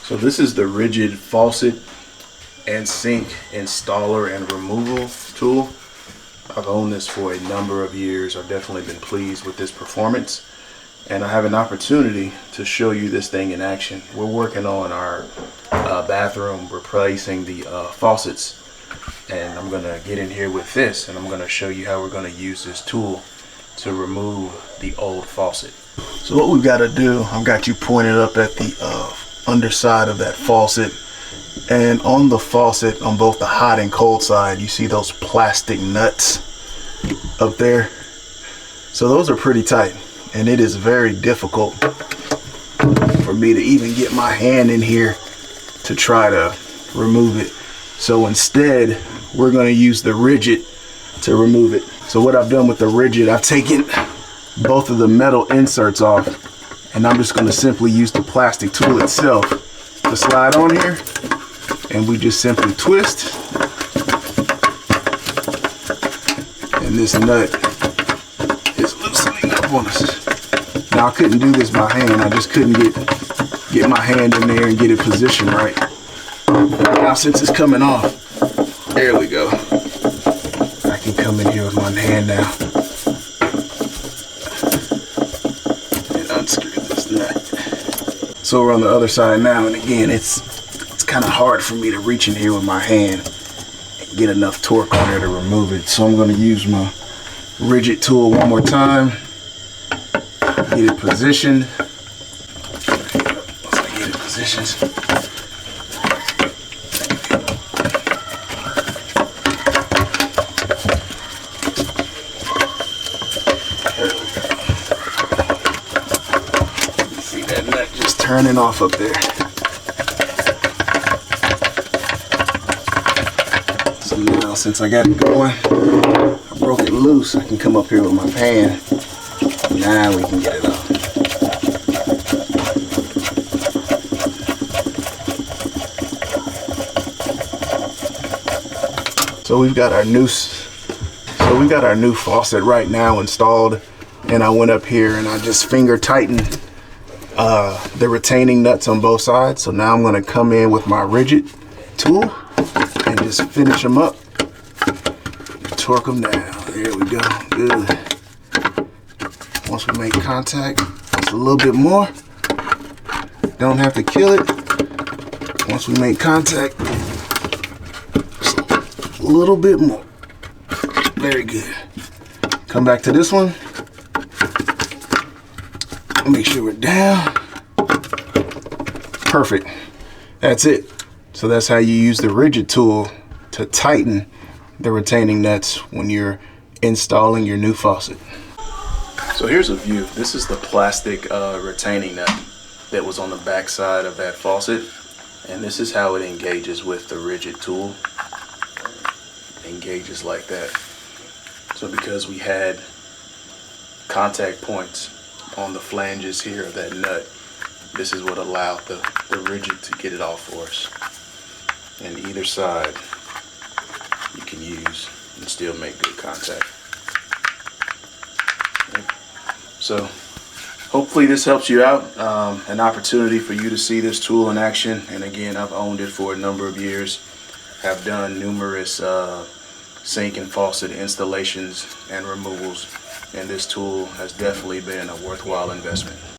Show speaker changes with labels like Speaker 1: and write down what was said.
Speaker 1: So this is the RIDGID faucet and sink installer and removal tool. I've owned this for a number of years. I've definitely been pleased with this performance, and I have an opportunity to show you this thing in action. We're working on our bathroom, replacing the faucets, and I'm gonna get in here with this and I'm gonna show you how we're gonna use this tool to remove the old faucet. So what we've got to do, I've got you pointed up at the underside of that faucet, and on the faucet, on both the hot and cold side, you see those plastic nuts up there. So those are pretty tight, and it is very difficult for me to even get my hand in here to try to remove it. So instead, we're going to use the RIDGID to remove it. So what I've done with the RIDGID, I've taken both of the metal inserts off, and I'm just going to simply use the plastic tool itself to slide on here, and we just simply twist, and this nut is loosening up on us. Now I couldn't do this by hand. I just couldn't get my hand in there and get it positioned right. Now since it's coming off, there we go. I can come in here with my hand now and unscrew this nut. So we're on the other side now, and again, it's kind of hard for me to reach in here with my hand and get enough torque on there to remove it. So I'm going to use my RIDGID tool one more time, get it positioned. Once I get it positioned, turning off up there. So now, since I got it going, I broke it loose, I can come up here with my pan. Now we can get it off. So we've got our new faucet right now installed, and I went up here and I just finger tightened the retaining nuts on both sides. So now I'm going to come in with my RIDGID tool and just finish them up, torque them down. There we go. Good. Once we make contact, just a little bit more. Don't have to kill it. Once we make contact, just a little bit more. Very good. Come back to this one. Make sure we're down. Perfect. That's it. So that's how you use the RIDGID tool to tighten the retaining nuts when you're installing your new faucet. So here's a view. This is the plastic retaining nut that was on the back side of that faucet, and this is how it engages with the RIDGID tool. It engages like that. So because we had contact points on the flanges here of that nut, this is what allowed the RIDGID to get it off for us. And either side you can use and still make good contact. So hopefully this helps you out. An opportunity for you to see this tool in action. And again, I've owned it for a number of years. Have done numerous sink and faucet installations and removals, and this tool has definitely been a worthwhile investment.